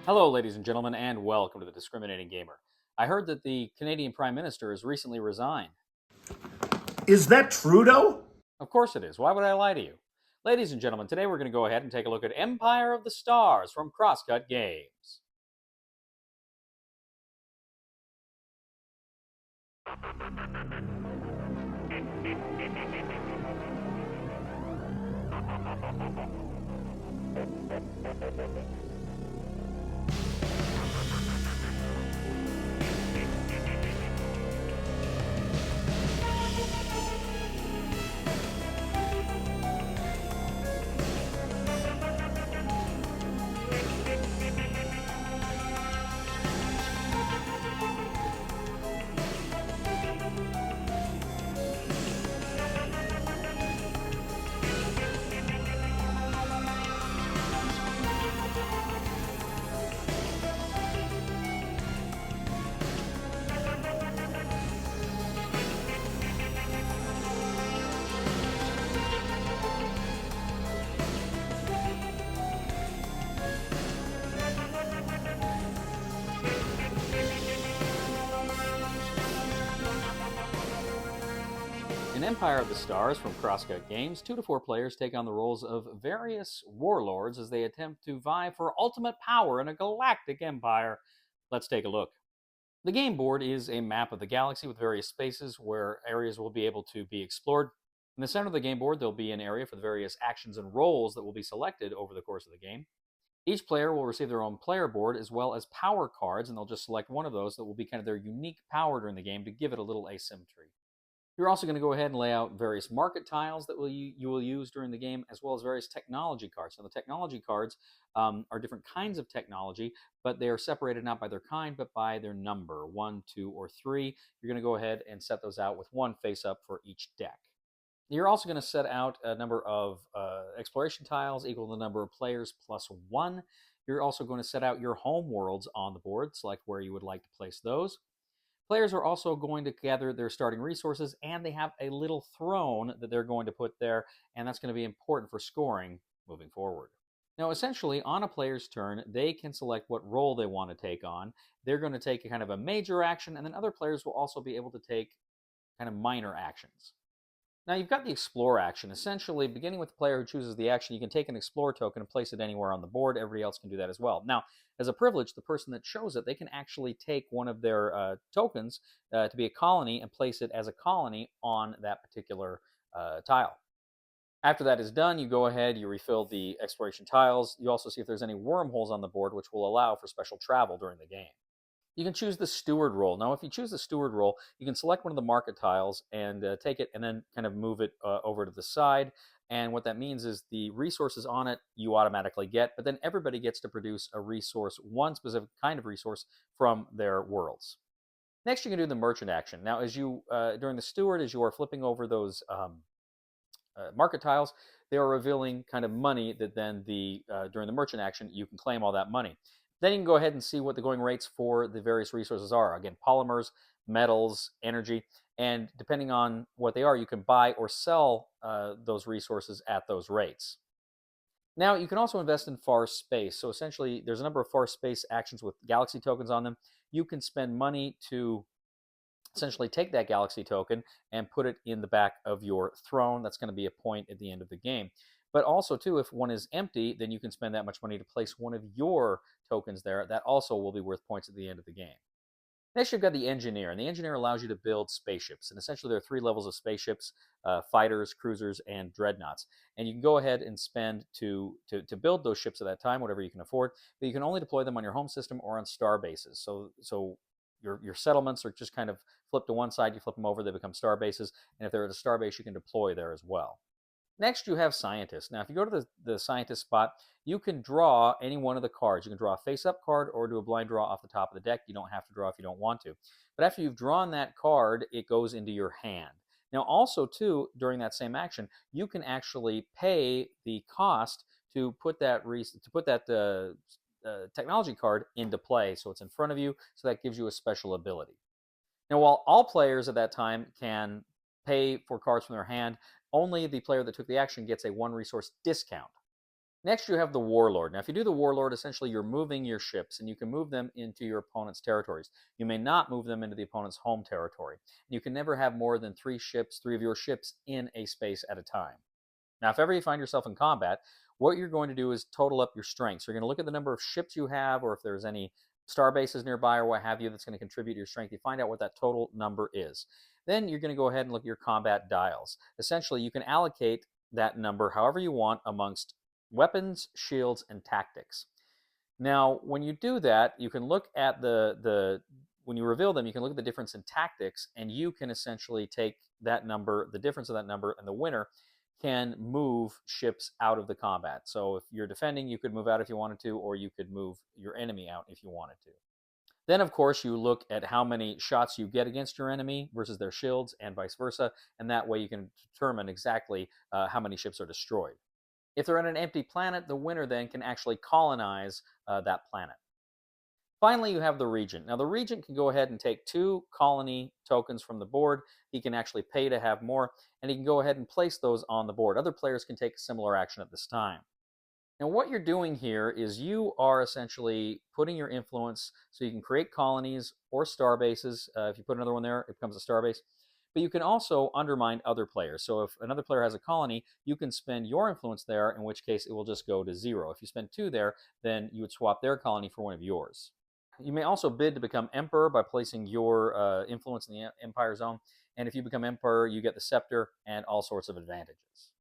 Hello, ladies and gentlemen, and welcome to the Discriminating Gamer. I heard that the Canadian Prime Minister has recently resigned. Is that Trudeau? Of course it is. Why would I lie to you? Ladies and gentlemen, today we're going to go ahead and take a look at Empire of the Stars from CrossCut Games. In Empire of the Stars from CrossCut Games, 2 to 4 players take on the roles of various warlords as they attempt to vie for ultimate power in a galactic empire. Let's take a look. The game board is a map of the galaxy with various spaces where areas will be able to be explored. In the center of the game board, there'll be an area for the various actions and roles that will be selected over the course of the game. Each player will receive their own player board as well as power cards, and they'll just select one of those that will be kind of their unique power during the game to give it a little asymmetry. You're also going to go ahead and lay out various market tiles that you will use during the game, as well as various technology cards. Now, the technology cards are different kinds of technology, but they are separated not by their kind, but by their number, 1, 2, or 3. You're going to go ahead and set those out with one face up for each deck. You're also going to set out a number of exploration tiles equal to the number of players plus 1. You're also going to set out your home worlds on the board, select where you would like to place those. Players are also going to gather their starting resources, and they have a little throne that they're going to put there, and that's going to be important for scoring moving forward. Now, essentially, on a player's turn, they can select what role they want to take on. They're going to take a kind of a major action, and then other players will also be able to take kind of minor actions. Now, you've got the Explore action. Essentially, beginning with the player who chooses the action, you can take an Explore token and place it anywhere on the board. Everybody else can do that as well. Now, as a privilege, the person that chose it, they can actually take one of their tokens to be a colony and place it as a colony on that particular tile. After that is done, you go ahead, you refill the exploration tiles. You also see if there's any wormholes on the board, which will allow for special travel during the game. You can choose the steward role. Now, if you choose the steward role, you can select one of the market tiles and take it and then kind of move it over to the side. And what that means is the resources on it you automatically get, but then everybody gets to produce a resource, one specific kind of resource from their worlds. Next, you can do the merchant action. Now, as you during the steward, as you are flipping over those market tiles, they are revealing kind of money that then during the merchant action you can claim all that money. Then you can go ahead and see what the going rates for the various resources are. Again, polymers, metals, energy, and depending on what they are, you can buy or sell those resources at those rates. Now, you can also invest in far space. So essentially, there's a number of far space actions with galaxy tokens on them. You can spend money to essentially take that galaxy token and put it in the back of your throne. That's going to be a point at the end of the game. But also, too, if one is empty, then you can spend that much money to place one of your tokens there. That also will be worth points at the end of the game. Next, you've got the engineer, and the engineer allows you to build spaceships. And essentially, there are 3 levels of spaceships: fighters, cruisers, and dreadnoughts. And you can go ahead and spend to build those ships at that time, whatever you can afford. But you can only deploy them on your home system or on star bases. So your settlements are just kind of flipped to one side. You flip them over, they become star bases. And if they're at a star base, you can deploy there as well. Next, you have scientists. Now, if you go to the scientist spot, you can draw any one of the cards. You can draw a face-up card or do a blind draw off the top of the deck. You don't have to draw if you don't want to. But after you've drawn that card, it goes into your hand. Now, also, too, during that same action, you can actually pay the cost to put that technology card into play. So it's in front of you, so that gives you a special ability. Now, while all players at that time can pay for cards from their hand, only the player that took the action gets a 1 resource discount. Next, you have the Warlord. Now, if you do the Warlord, essentially you're moving your ships, and you can move them into your opponent's territories. You may not move them into the opponent's home territory. You can never have more than three of your ships in a space at a time. Now, if ever you find yourself in combat, what you're going to do is total up your strengths. You're going to look at the number of ships you have, or if there's any star bases nearby or what have you that's going to contribute to your strength. You find out what that total number is. Then you're going to go ahead and look at your combat dials. Essentially, you can allocate that number however you want amongst weapons, shields, and tactics. Now, when you do that, you can look at the when you reveal them, you can look at the difference in tactics, and you can essentially take that number, the difference of that number, and the winner can move ships out of the combat. So if you're defending, you could move out if you wanted to, or you could move your enemy out if you wanted to. Then, of course, you look at how many shots you get against your enemy versus their shields, and vice versa, and that way you can determine exactly how many ships are destroyed. If they're on an empty planet, the winner then can actually colonize that planet. Finally, you have the regent. Now, the regent can go ahead and take 2 colony tokens from the board. He can actually pay to have more, and he can go ahead and place those on the board. Other players can take similar action at this time. Now, what you're doing here is you are essentially putting your influence so you can create colonies or star bases. If you put another one there, it becomes a star base. But you can also undermine other players. So if another player has a colony, you can spend your influence there, in which case it will just go to 0. If you spend 2 there, then you would swap their colony for one of yours. You may also bid to become emperor by placing your influence in the empire zone. And if you become emperor, you get the scepter and all sorts of advantages.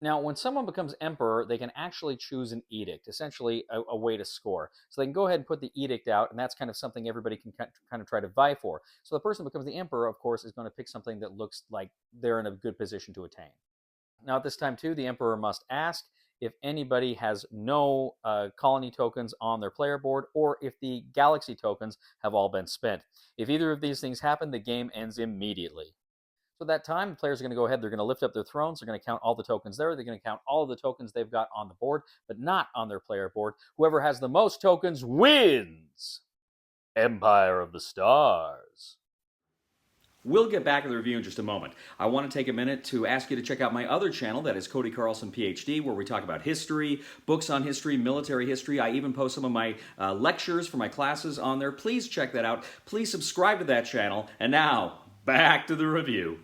Now, when someone becomes emperor, they can actually choose an edict, essentially a way to score. So they can go ahead and put the edict out, and that's kind of something everybody can kind of try to vie for. So the person who becomes the emperor, of course, is going to pick something that looks like they're in a good position to attain. Now, at this time, too, the emperor must ask if anybody has no colony tokens on their player board, or if the galaxy tokens have all been spent. If either of these things happen, the game ends immediately. So at that time, the players are going to go ahead, they're going to lift up their thrones, they're going to count all the tokens there, they're going to count all of the tokens they've got on the board, but not on their player board. Whoever has the most tokens wins. Empire of the Stars. We'll get back to the review in just a moment. I want to take a minute to ask you to check out my other channel, that is Cody Carlson, PhD, where we talk about history, books on history, military history. I even post some of my lectures for my classes on there. Please check that out. Please subscribe to that channel. And now, back to the review.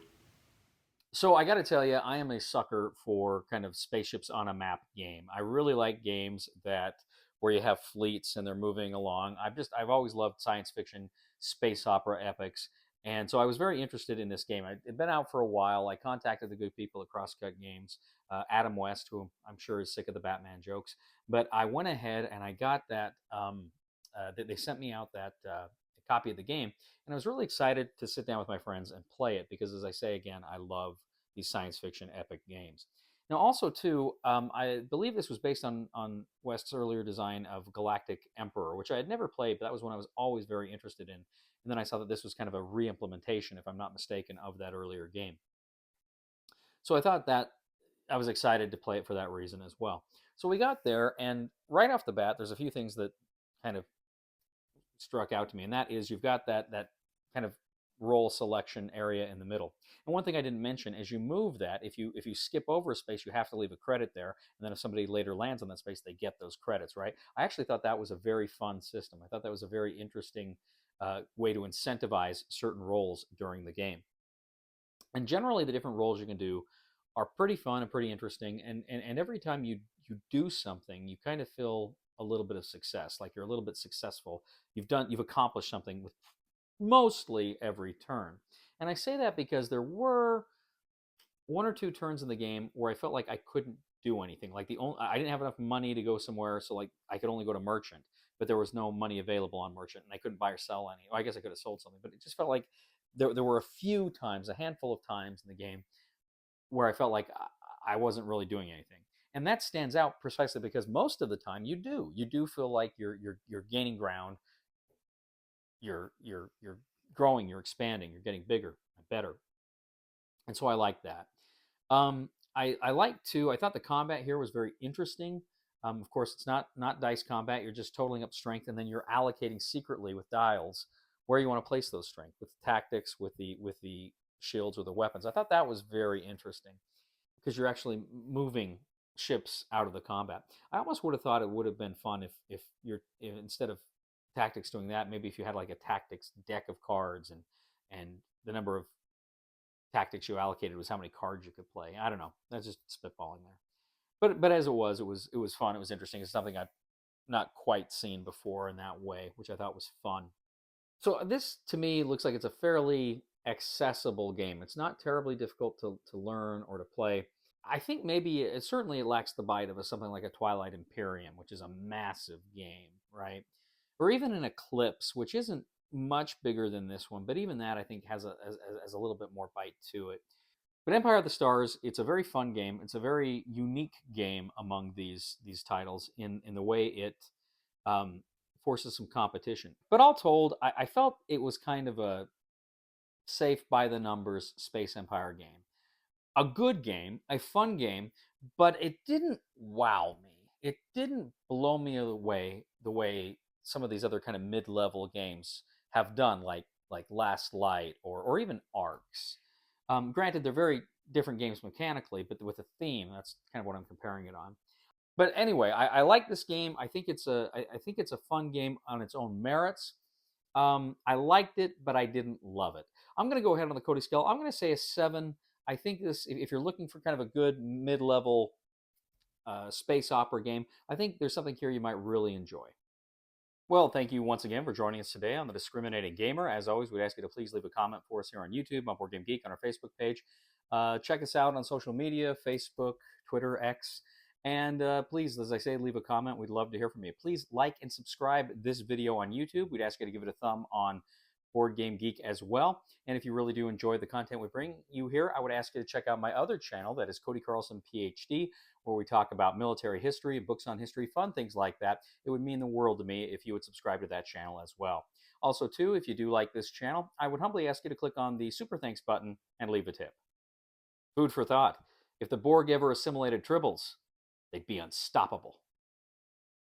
So I got to tell you, I am a sucker for kind of spaceships on a map game. I really like games that where you have fleets and they're moving along. I've always loved science fiction, space opera epics, and so I was very interested in this game. It had been out for a while. I contacted the good people at CrossCut Games, Adam West, who I'm sure is sick of the Batman jokes, but I went ahead and I got that. They sent me out that copy of the game, and I was really excited to sit down with my friends and play it because, as I say again, I love these science fiction epic games. Now, also too, I believe this was based on West's earlier design of Galactic Emperor, which I had never played, but that was one I was always very interested in. And then I saw that this was kind of a re-implementation, if I'm not mistaken, of that earlier game. So I thought that I was excited to play it for that reason as well. So we got there, and right off the bat, there's a few things that kind of struck out to me, and that is you've got that kind of role selection area in the middle. And one thing I didn't mention is you move that. If you skip over a space, you have to leave a credit there, and then if somebody later lands on that space, they get those credits, right? I actually thought that was a very fun system. I thought that was a very interesting way to incentivize certain roles during the game. And generally, the different roles you can do are pretty fun and pretty interesting. And every time you do something, you kind of feel a little bit of success, like you're a little bit successful. You've accomplished something with mostly every turn. And I say that because there were 1 or 2 turns in the game where I felt like I couldn't do anything. Like I didn't have enough money to go somewhere, so like I could only go to merchant, but there was no money available on merchant, and I couldn't buy or sell any. Well, I guess I could have sold something, but it just felt like there were a few times, a handful of times in the game where I felt like I wasn't really doing anything. And that stands out precisely because most of the time you do feel like you're gaining ground, you're growing, you're expanding, you're getting bigger and better, and so I like that. I like too. I thought the combat here was very interesting. Of course, it's not dice combat. You're just totaling up strength, and then you're allocating secretly with dials where you want to place those strength with tactics, with the shields or the weapons. I thought that was very interesting because you're actually moving ships out of the combat. I almost would have thought it would have been fun if instead of tactics doing that, maybe if you had like a tactics deck of cards and the number of tactics you allocated was how many cards you could play. I don't know. That's just spitballing there. But as it was fun. It was interesting. It's something I've not quite seen before in that way, which I thought was fun. So this to me looks like it's a fairly accessible game. It's not terribly difficult to learn or to play. I think maybe certainly it lacks the bite of something like a Twilight Imperium, which is a massive game, right? Or even an Eclipse, which isn't much bigger than this one, but even that I think has a little bit more bite to it. But Empire of the Stars, it's a very fun game. It's a very unique game among these titles in the way it um, forces some competition. But all told, I felt it was kind of a safe by the numbers Space Empire game. A good game, a fun game, but it didn't wow me. It didn't blow me away the way some of these other kind of mid-level games have done, like Last Light or even Arcs. Granted, they're very different games mechanically, but with a theme. That's kind of what I'm comparing it on. But anyway, I like this game. I think it's a fun game on its own merits. I liked it, but I didn't love it. I'm going to go ahead on the Cody scale. I'm going to say a 7. I think this, if you're looking for kind of a good mid-level space opera game, I think there's something here you might really enjoy. Well, thank you once again for joining us today on The Discriminating Gamer. As always, we'd ask you to please leave a comment for us here on YouTube, on Board Game Geek, on our Facebook page. Check us out on social media, Facebook, Twitter, X. And please, as I say, leave a comment. We'd love to hear from you. Please like and subscribe this video on YouTube. We'd ask you to give it a thumb on Board Game Geek as well. And if you really do enjoy the content we bring you here, I would ask you to check out my other channel, that is Cody Carlson, PhD, where we talk about military history, books on history, fun things like that. It would mean the world to me if you would subscribe to that channel as well. Also, too, if you do like this channel, I would humbly ask you to click on the Super Thanks button and leave a tip. Food for thought. If the Borg ever assimilated tribbles, they'd be unstoppable.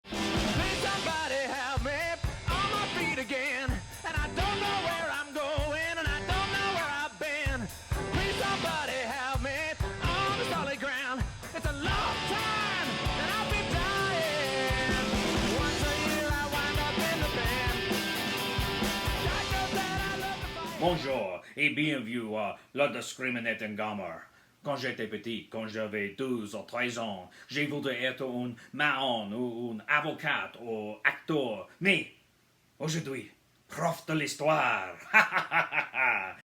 Please somebody help me on my feet again. And I don't know where I'm going, and I don't know where I've been. Please somebody help me on the solid ground. It's a long time, and I'll be dying. Once a year I wind up in the band. God knows that I love to fight. Bonjour et bienvenue à Le Discriminating Gamer. Quand j'étais petit, quand j'avais 12 ou 13 ans, j'ai voulu être un maron ou un avocat ou acteur. Mais aujourd'hui, prof de l'histoire.